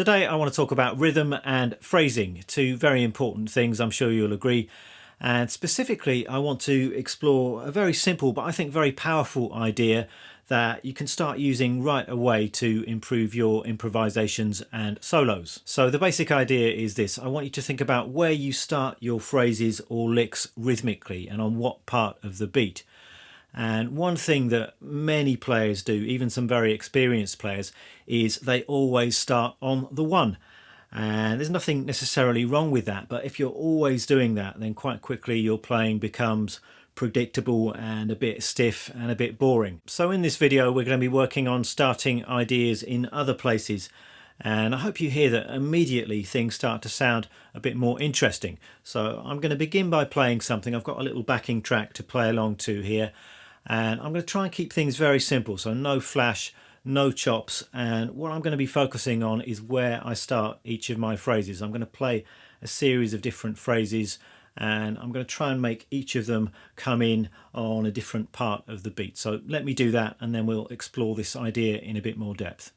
Today I want to talk about rhythm and phrasing, two very important things, I'm sure you'll agree. And specifically I want to explore a very simple but I think very powerful idea that you can start using right away to improve your improvisations and solos. So the basic idea is this: I want you to think about where you start your phrases or licks rhythmically and on what part of the beat. And one thing that many players do, even some very experienced players, is they always start on the one. And there's nothing necessarily wrong with that, but if you're always doing that, then quite quickly your playing becomes predictable and a bit stiff and a bit boring. So in this video we're going to be working on starting ideas in other places, and I hope you hear that immediately things start to sound a bit more interesting. So I'm going to begin by playing something. I've got a little backing track to play along to here, and I'm going to try and keep things very simple, so no flash, no chops, and what I'm going to be focusing on is where I start each of my phrases. I'm going to play a series of different phrases and I'm going to try and make each of them come in on a different part of the beat. So let me do that and then we'll explore this idea in a bit more depth.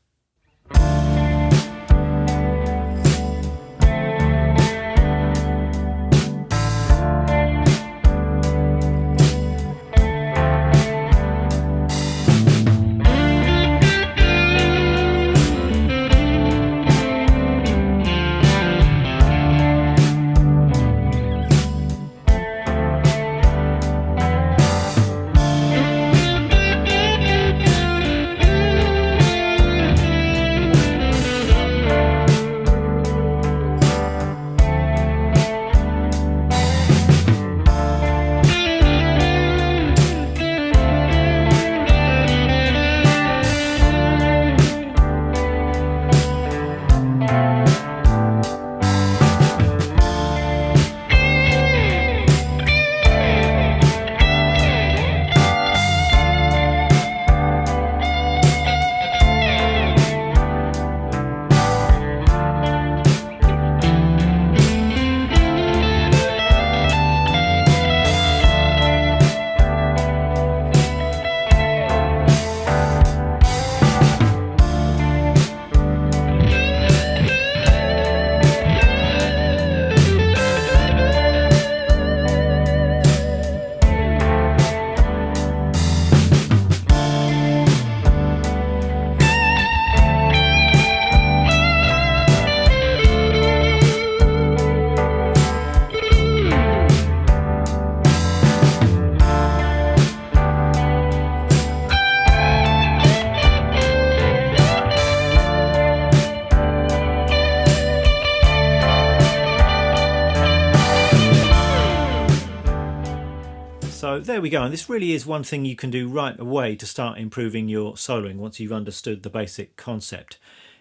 So there we go, and this really is one thing you can do right away to start improving your soloing once you've understood the basic concept.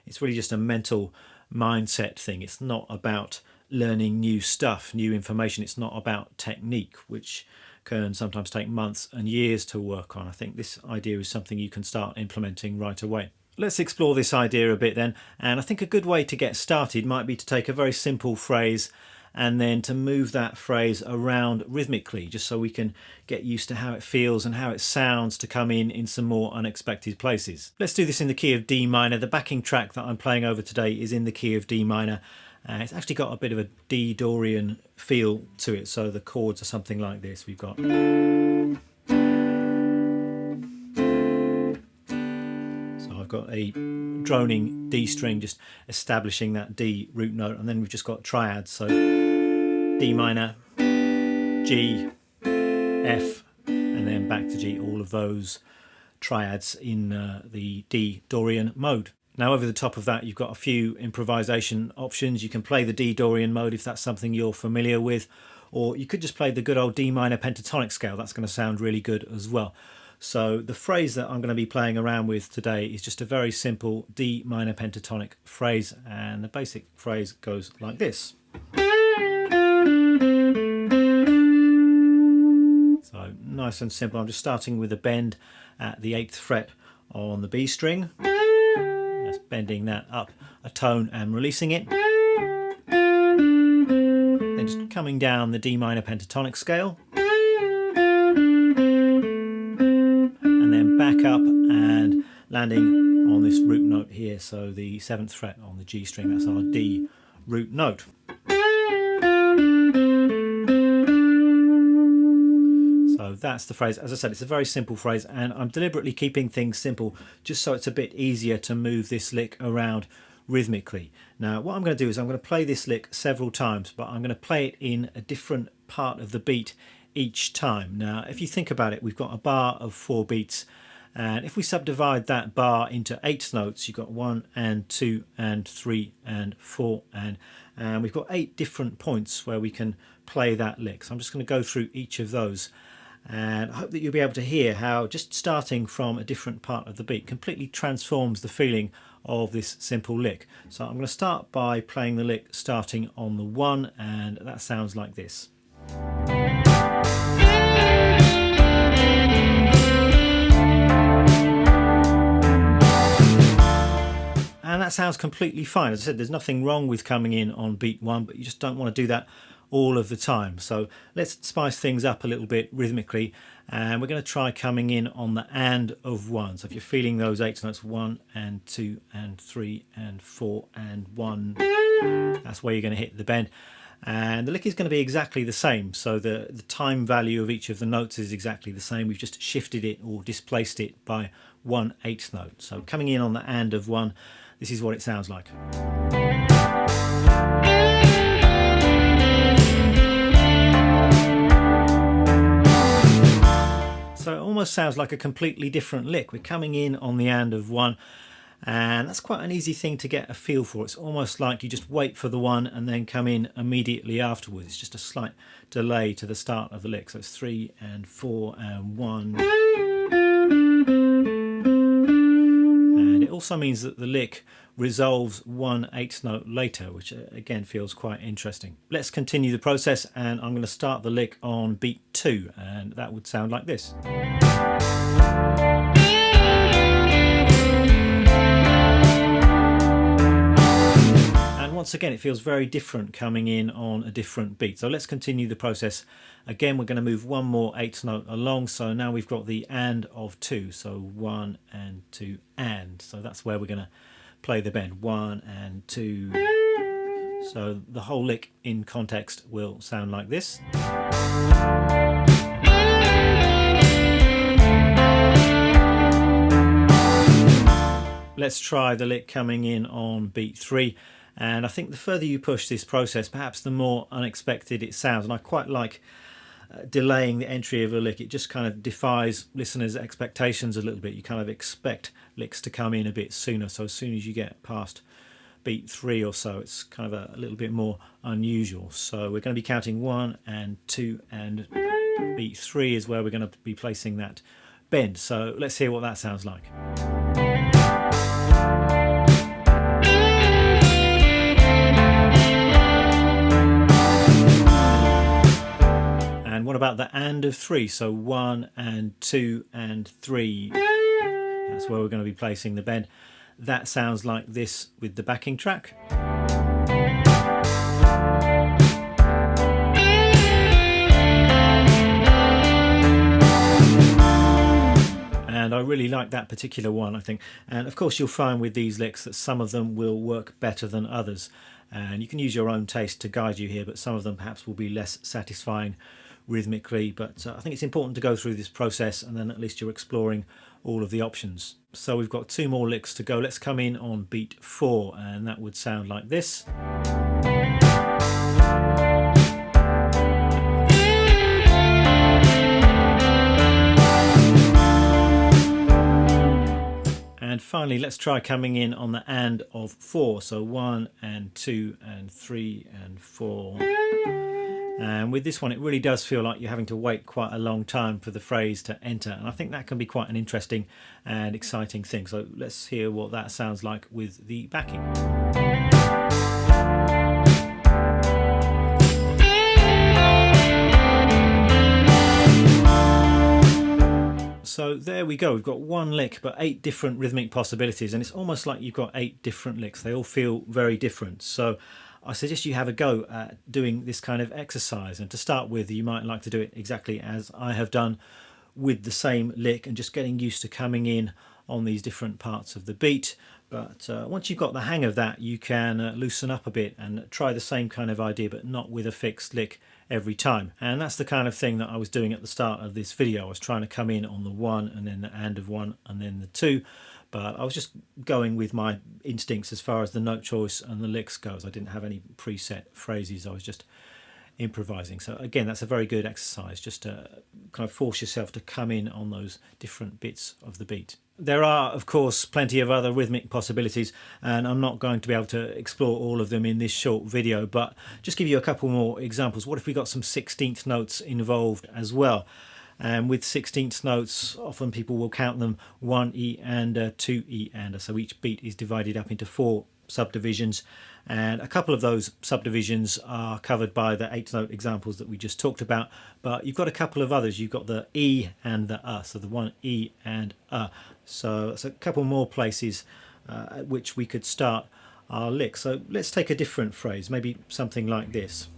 It's really just a mental mindset thing. It's not about learning new stuff, new information. It's not about technique, which can sometimes take months and years to work on. I think this idea is something you can start implementing right away. Let's explore this idea a bit then, and I think a good way to get started might be to take a very simple phrase and then to move that phrase around rhythmically, just so we can get used to how it feels and how it sounds to come in some more unexpected places. Let's do this in the key of D minor. The backing track that I'm playing over today is in the key of D minor. It's actually got a bit of a D Dorian feel to it, so the chords are something like this. We've got... So I've got a droning D string just establishing that D root note, and then we've just got triads, so D minor, G, F, and then back to G, all of those triads in the D Dorian mode. Now over the top of that you've got a few improvisation options. You can play the D Dorian mode if that's something you're familiar with, or you could just play the good old D minor pentatonic scale. That's going to sound really good as well. So the phrase that I'm going to be playing around with today is just a very simple D minor pentatonic phrase, and the basic phrase goes like this. So nice and simple. I'm just starting with a bend at the 8th fret on the B string. Just bending that up a tone and releasing it. Then just coming down the D minor pentatonic scale. And then back up and landing on this this root note here, so the 7th fret on the G string, that's our D root note. So that's the phrase. As I said, it's a very simple phrase, and I'm deliberately keeping things simple just so it's a bit easier to move this lick around rhythmically. Now what I'm going to do is I'm going to play this lick several times, but I'm going to play it in a different part of the beat each time. Now if you think about it, we've got a bar of 4 beats, and if we subdivide that bar into 8th notes, you've got 1 and 2 and 3 and 4, and we've got 8 different points where we can play that lick. So I'm just going to go through each of those, and I hope that you'll be able to hear how just starting from a different part of the beat completely transforms the feeling of this simple lick. So I'm going to start by playing the lick starting on the 1, and that sounds like this. And that sounds completely fine. As I said, there's nothing wrong with coming in on beat 1, but you just don't want to do that all of the time. So let's spice things up a little bit rhythmically, and we're going to try coming in on the and of 1. So if you're feeling those 8 notes, 1 and 2 and 3 and 4 and 1, that's where you're going to hit the bend. And the lick is going to be exactly the same, so the time value of each of the notes is exactly the same. We've just shifted it or displaced it by 1/8 note. So coming in on the and of 1, this is what it sounds like. So it almost sounds like a completely different lick. We're coming in on the and of 1, and that's quite an easy thing to get a feel for. It's almost like you just wait for the 1 and then come in immediately afterwards. It's just a slight delay to the start of the lick. So it's 3 and 4 and 1. And it also means that the lick resolves 1/8 note later, which again feels quite interesting. Let's continue the process, and I'm going to start the lick on beat 2, and that would sound like this. And once again, it feels very different coming in on a different beat. So let's continue the process. Again, we're going to move one more 8th note along. So now we've got the and of 2. So 1 and 2 and. So that's where we're going to play the bend. 1 and 2. So the whole lick in context will sound like this. Let's try the lick coming in on beat 3. And I think the further you push this process, perhaps the more unexpected it sounds. And I quite like delaying the entry of a lick. It just kind of defies listeners' expectations a little bit. You kind of expect licks to come in a bit sooner. So as soon as you get past beat 3 or so, it's kind of a little bit more unusual. So we're going to be counting 1 and 2, and beat 3 is where we're going to be placing that bend. So let's hear what that sounds like. And what about the and of 3? So 1 and 2 and 3. That's where we're going to be placing the bend. That sounds like this with the backing track. And I really like that particular one, I think. And of course you'll find with these licks that some of them will work better than others. And you can use your own taste to guide you here, but some of them perhaps will be less satisfying rhythmically. But I think it's important to go through this process, and then at least you're exploring all of the options. So we've got 2 more licks to go. Let's come in on beat 4, and that would sound like this. And finally, let's try coming in on the and of 4. So 1 and 2 and 3 and 4. And with this one, it really does feel like you're having to wait quite a long time for the phrase to enter. And I think that can be quite an interesting and exciting thing. So let's hear what that sounds like with the backing. So there we go. We've got one lick, but 8 different rhythmic possibilities. And it's almost like you've got 8 different licks. They all feel very different. So I suggest you have a go at doing this kind of exercise. And to start with, you might like to do it exactly as I have done with the same lick, and just getting used to coming in on these different parts of the beat. But once you've got the hang of that, you can loosen up a bit and try the same kind of idea, but not with a fixed lick every time. And that's the kind of thing that I was doing at the start of this video. I was trying to come in on the 1 and then the and of 1 and then the 2, but I was just going with my instincts as far as the note choice and the licks goes. I didn't have any preset phrases, I was just improvising. So again, that's a very good exercise, just to kind of force yourself to come in on those different bits of the beat. There are, of course, plenty of other rhythmic possibilities, and I'm not going to be able to explore all of them in this short video, but just give you a couple more examples. What if we got some 16th notes involved as well? And with 16th notes, often people will count them 1 E and 2 E and. So each beat is divided up into 4 subdivisions, and a couple of those subdivisions are covered by the 8th note examples that we just talked about, but you've got a couple of others. You've got the E and the so the 1 E and so it's a couple more places at which we could start our lick. So let's take a different phrase, maybe something like this.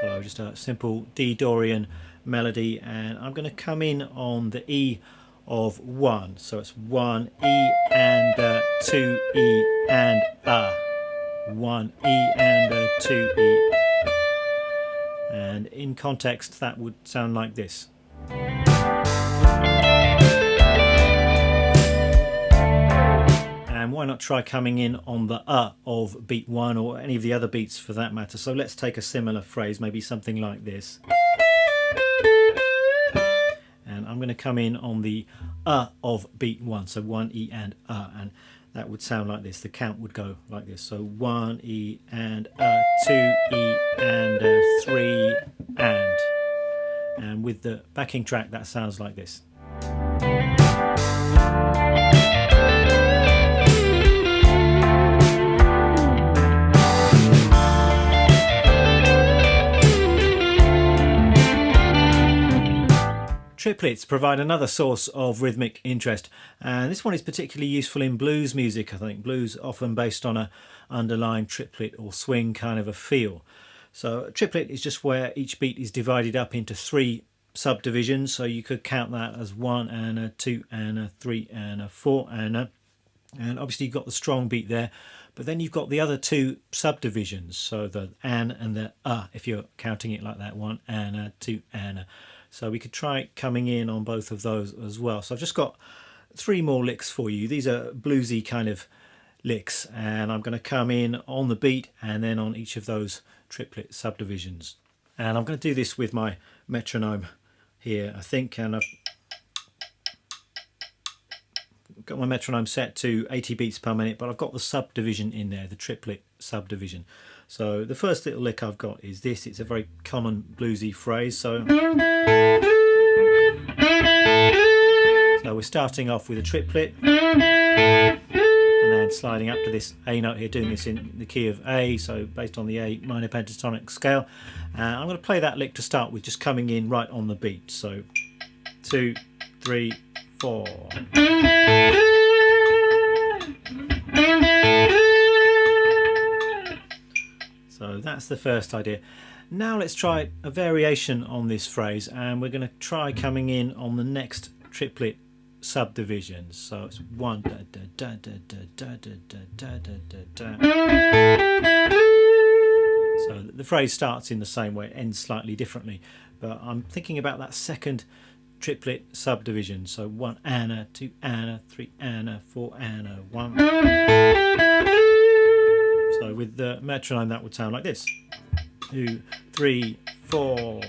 So just a simple D Dorian melody, and I'm going to come in on the E of 1. So it's 1 E and 2 E and 1 E and 2 E. And in context that would sound like this. And why not try coming in on the of beat 1, or any of the other beats for that matter. So let's take a similar phrase, maybe something like this. And I'm going to come in on the of beat 1, so 1 E and that would sound like this. The count would go like this. So 1 E and 2 E and 3 and with the backing track that sounds like this. Triplets provide another source of rhythmic interest, and this one is particularly useful in blues music. I think blues often based on a underlying triplet or swing kind of a feel. So a triplet is just where each beat is divided up into 3 subdivisions, so you could count that as 1 and a 2 and a 3 and a 4 and obviously you've got the strong beat there, but then you've got the other 2 subdivisions, so the and the if you're counting it like that, 1 and a 2 and a. So we could try coming in on both of those as well. So I've just got 3 more licks for you. These are bluesy kind of licks, and I'm going to come in on the beat and then on each of those triplet subdivisions. And I'm going to do this with my metronome here, I think, and I've got my metronome set to 80 beats per minute, but I've got the subdivision in there, the triplet subdivision. So the first little lick I've got is this. It's a very common bluesy phrase. So we're starting off with a triplet and then sliding up to this A note here, doing this in the key of A, so based on the A minor pentatonic scale. I'm going to play that lick to start with, just coming in right on the beat. So 2, 3, 4. So that's the first idea. Now let's try a variation on this phrase, and we're going to try coming in on the next triplet subdivisions. So it's 1 da da da da da da da da da da. So the phrase starts in the same way, it ends slightly differently, but I'm thinking about that second triplet subdivision. So 1 and a 2 and a 3 and a 4 and a 1. So with the metronome that would sound like this. 2, 3, 4.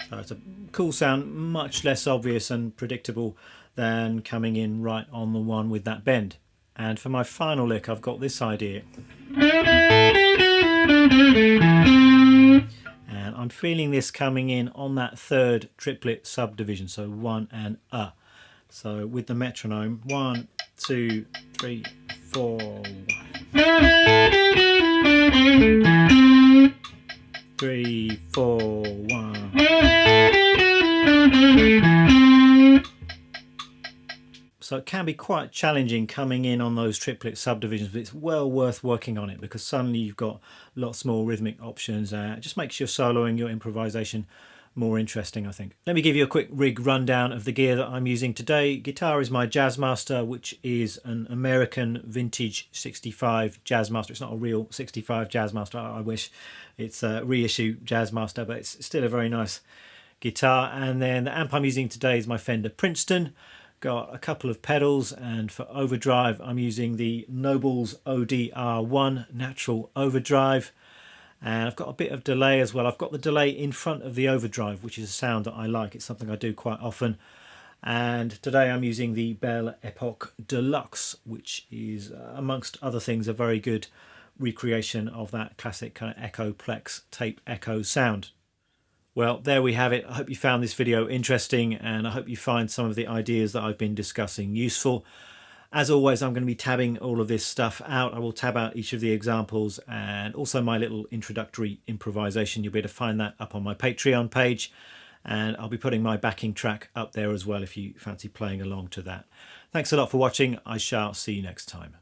So it's a cool sound, much less obvious and predictable than coming in right on the one with that bend. And for my final lick I've got this idea. And I'm feeling this coming in on that third triplet subdivision, so 1 and a. So with the metronome, 1, 2, 3, 4. 3, 4, 1. so it can be quite challenging coming in on those triplet subdivisions, but it's well worth working on it because suddenly you've got lots more rhythmic options. It just makes your soloing, your improvisation more interesting, I think. Let me give you a quick rig rundown of the gear that I'm using today. Guitar is my Jazzmaster, which is an American vintage 65 Jazzmaster. It's not a real 65 Jazzmaster, I wish. It's a reissue Jazzmaster, but it's still a very nice guitar. And then the amp I'm using today is my Fender Princeton. Got a couple of pedals, and for overdrive I'm using the Noble's ODR1 Natural Overdrive. And I've got a bit of delay as well. I've got the delay in front of the overdrive, which is a sound that I like. It's something I do quite often. And today I'm using the Bell Epoch Deluxe, which is, amongst other things, a very good recreation of that classic kind of Echoplex tape echo sound. Well, there we have it. I hope you found this video interesting, and I hope you find some of the ideas that I've been discussing useful. As always, I'm going to be tabbing all of this stuff out. I will tab out each of the examples and also my little introductory improvisation. You'll be able to find that up on my Patreon page, and I'll be putting my backing track up there as well if you fancy playing along to that. Thanks a lot for watching. I shall see you next time.